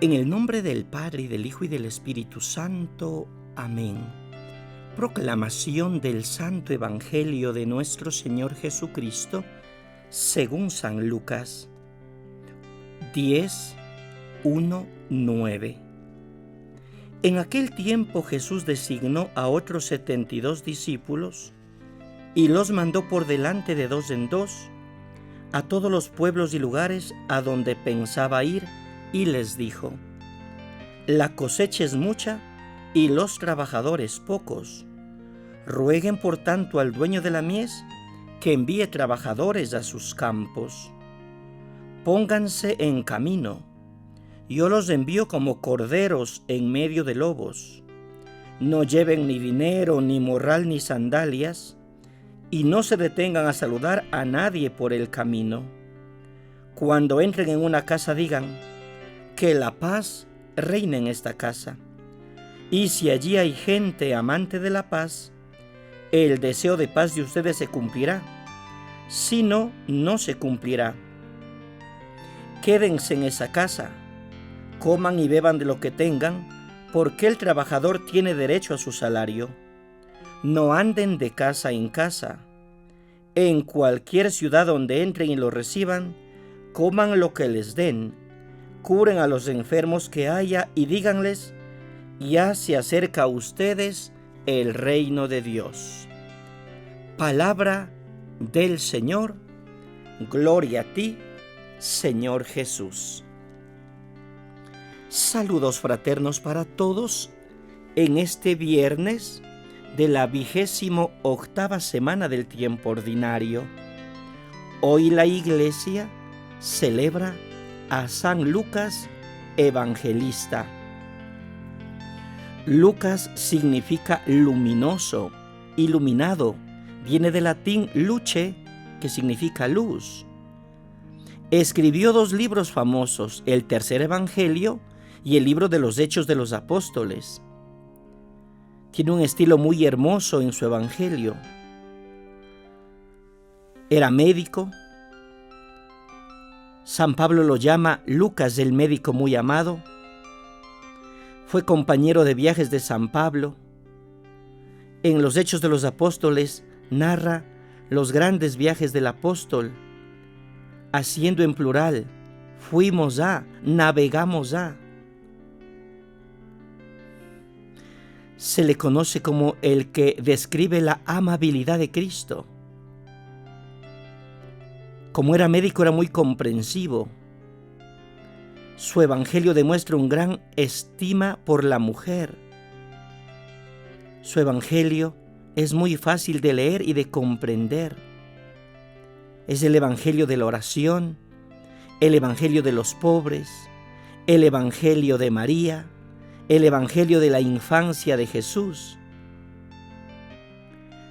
En el nombre del Padre, y del Hijo, y del Espíritu Santo. Amén. Proclamación del Santo Evangelio de nuestro Señor Jesucristo, según San Lucas 10, 1, 9. En aquel tiempo Jesús designó a otros 72 discípulos y los mandó por delante de dos en dos a todos los pueblos y lugares a donde pensaba ir, y les dijo: la cosecha es mucha y los trabajadores pocos. Rueguen por tanto al dueño de la mies que envíe trabajadores a sus campos. Pónganse en camino. Yo los envío como corderos en medio de lobos. No lleven ni dinero, ni morral, ni sandalias, y no se detengan a saludar a nadie por el camino. Cuando entren en una casa digan: que la paz reine en esta casa. Y si allí hay gente amante de la paz, el deseo de paz de ustedes se cumplirá. Si no, no se cumplirá. Quédense en esa casa, coman y beban de lo que tengan, porque el trabajador tiene derecho a su salario. No anden de casa en casa. En cualquier ciudad donde entren y lo reciban, coman lo que les den, curen a los enfermos que haya y díganles: ya se acerca a ustedes el reino de Dios. Palabra del Señor. Gloria a ti, Señor Jesús. Saludos fraternos para todos en este viernes de la 28ª semana del tiempo ordinario. Hoy la Iglesia celebra a San Lucas Evangelista. Lucas significa luminoso, iluminado. Viene del latín luce, que significa luz. Escribió 2 libros famosos, el tercer Evangelio y el libro de los Hechos de los Apóstoles. Tiene un estilo muy hermoso en su Evangelio. Era médico. San Pablo lo llama Lucas, el médico muy amado. Fue compañero de viajes de San Pablo. En los Hechos de los Apóstoles narra los grandes viajes del apóstol, haciendo en plural: fuimos a, navegamos a. Se le conoce como el que describe la amabilidad de Cristo. Como era médico, era muy comprensivo. Su evangelio demuestra un gran estima por la mujer. Su evangelio es muy fácil de leer y de comprender. Es el evangelio de la oración, el evangelio de los pobres, el evangelio de María, el evangelio de la infancia de Jesús.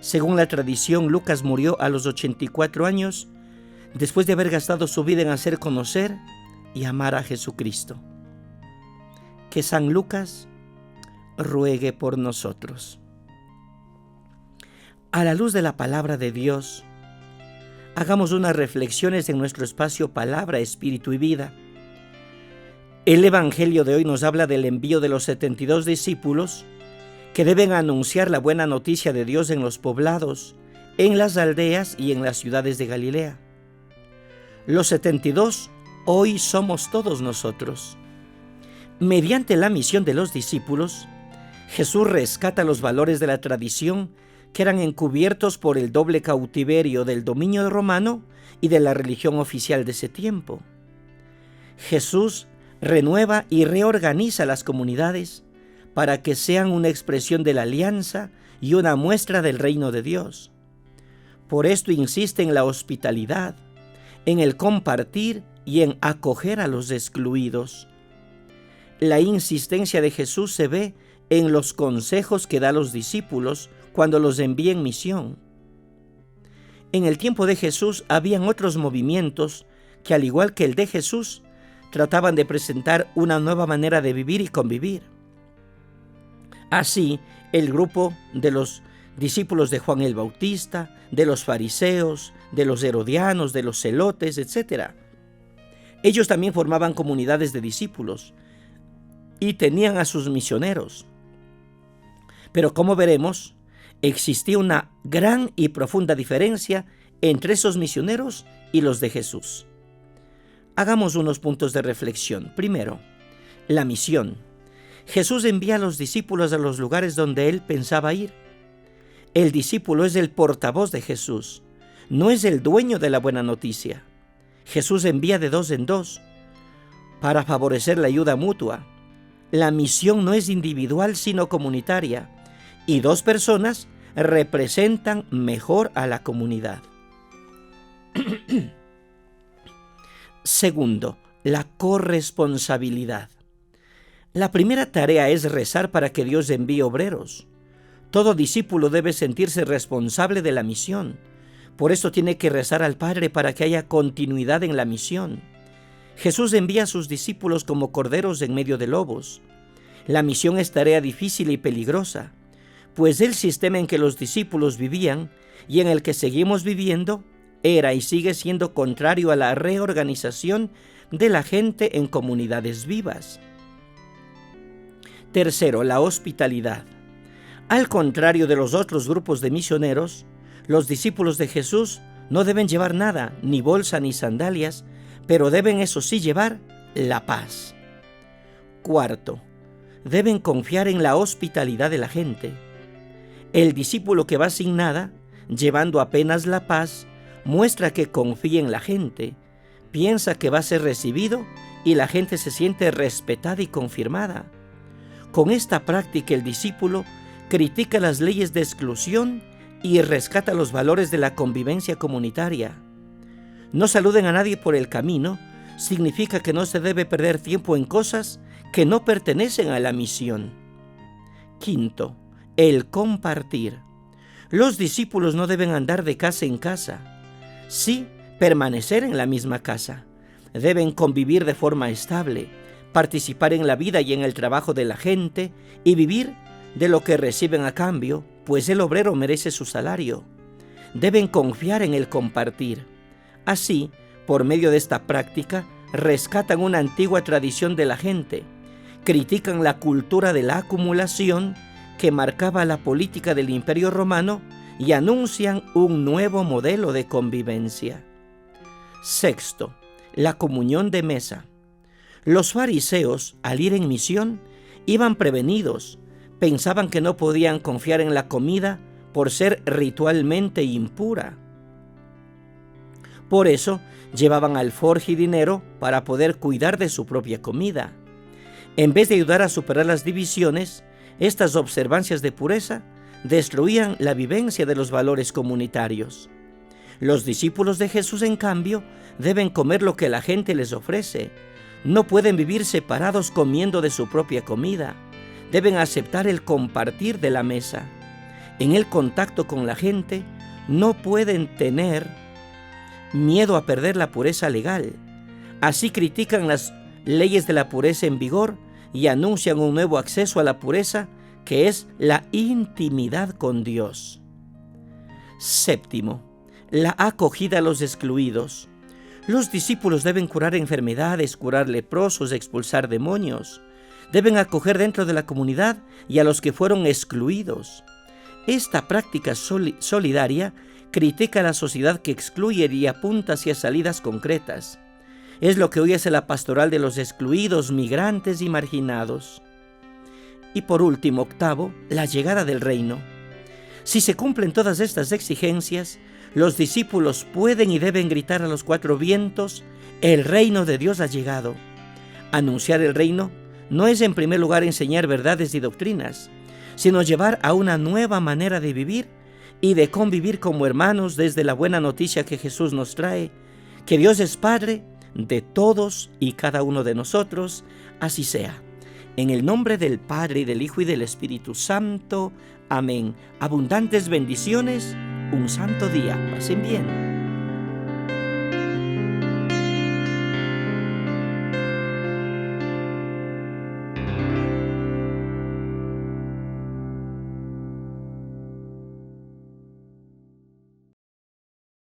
Según la tradición, Lucas murió a los 84 años, después de haber gastado su vida en hacer conocer y amar a Jesucristo. Que San Lucas ruegue por nosotros. A la luz de la palabra de Dios, hagamos unas reflexiones en nuestro espacio Palabra, Espíritu y Vida. El Evangelio de hoy nos habla del envío de los 72 discípulos que deben anunciar la buena noticia de Dios en los poblados, en las aldeas y en las ciudades de Galilea. Los 72 hoy somos todos nosotros. Mediante la misión de los discípulos, Jesús rescata los valores de la tradición que eran encubiertos por el doble cautiverio del dominio romano y de la religión oficial de ese tiempo. Jesús renueva y reorganiza las comunidades para que sean una expresión de la alianza y una muestra del reino de Dios. Por esto insiste en la hospitalidad, en el compartir y en acoger a los excluidos. La insistencia de Jesús se ve en los consejos que da a los discípulos cuando los envía en misión. En el tiempo de Jesús habían otros movimientos que, al igual que el de Jesús, trataban de presentar una nueva manera de vivir y convivir. Así, el grupo de los discípulos de Juan el Bautista, de los fariseos, de los herodianos, de los celotes, etc. Ellos también formaban comunidades de discípulos, y tenían a sus misioneros. Pero como veremos, existía una gran y profunda diferencia entre esos misioneros y los de Jesús. Hagamos unos puntos de reflexión. Primero, la misión. Jesús envía a los discípulos a los lugares donde él pensaba ir. El discípulo es el portavoz de Jesús, no es el dueño de la buena noticia. Jesús envía de dos en dos para favorecer la ayuda mutua. La misión no es individual sino comunitaria, y dos personas representan mejor a la comunidad. Segundo, la corresponsabilidad. La primera tarea es rezar para que Dios envíe obreros. Todo discípulo debe sentirse responsable de la misión. Por eso tiene que rezar al Padre para que haya continuidad en la misión. Jesús envía a sus discípulos como corderos en medio de lobos. La misión es tarea difícil y peligrosa, pues el sistema en que los discípulos vivían y en el que seguimos viviendo era y sigue siendo contrario a la reorganización de la gente en comunidades vivas. Tercero, la hospitalidad. Al contrario de los otros grupos de misioneros, los discípulos de Jesús no deben llevar nada, ni bolsa ni sandalias, pero deben eso sí llevar la paz. Cuarto, deben confiar en la hospitalidad de la gente. El discípulo que va sin nada, llevando apenas la paz, muestra que confía en la gente, piensa que va a ser recibido y la gente se siente respetada y confirmada. Con esta práctica el discípulo critica las leyes de exclusión y rescata los valores de la convivencia comunitaria. No saluden a nadie por el camino significa que no se debe perder tiempo en cosas que no pertenecen a la misión. Quinto, el compartir. Los discípulos no deben andar de casa en casa, sí permanecer en la misma casa. Deben convivir de forma estable, participar en la vida y en el trabajo de la gente y vivir de lo que reciben a cambio, pues el obrero merece su salario. Deben confiar en el compartir. Así, por medio de esta práctica, rescatan una antigua tradición de la gente, critican la cultura de la acumulación que marcaba la política del Imperio Romano y anuncian un nuevo modelo de convivencia. Sexto, la comunión de mesa. Los fariseos, al ir en misión, iban prevenidos, pensaban que no podían confiar en la comida por ser ritualmente impura. Por eso, llevaban alforje y dinero para poder cuidar de su propia comida. En vez de ayudar a superar las divisiones, estas observancias de pureza destruían la vivencia de los valores comunitarios. Los discípulos de Jesús, en cambio, deben comer lo que la gente les ofrece. No pueden vivir separados comiendo de su propia comida. Deben aceptar el compartir de la mesa. En el contacto con la gente, no pueden tener miedo a perder la pureza legal. Así critican las leyes de la pureza en vigor y anuncian un nuevo acceso a la pureza, que es la intimidad con Dios. Séptimo, la acogida a los excluidos. Los discípulos deben curar enfermedades, curar leprosos, expulsar demonios. Deben acoger dentro de la comunidad y a los que fueron excluidos. Esta práctica solidaria critica a la sociedad que excluye y apunta hacia salidas concretas. Es lo que hoy hace la pastoral de los excluidos, migrantes y marginados. Y por último, octavo, la llegada del reino. Si se cumplen todas estas exigencias, los discípulos pueden y deben gritar a los cuatro vientos: el reino de Dios ha llegado. Anunciar el reino no es en primer lugar enseñar verdades y doctrinas, sino llevar a una nueva manera de vivir y de convivir como hermanos desde la buena noticia que Jesús nos trae, que Dios es Padre de todos y cada uno de nosotros. Así sea. En el nombre del Padre, y del Hijo, y del Espíritu Santo. Amén. Abundantes bendiciones. Un santo día. Pasen bien.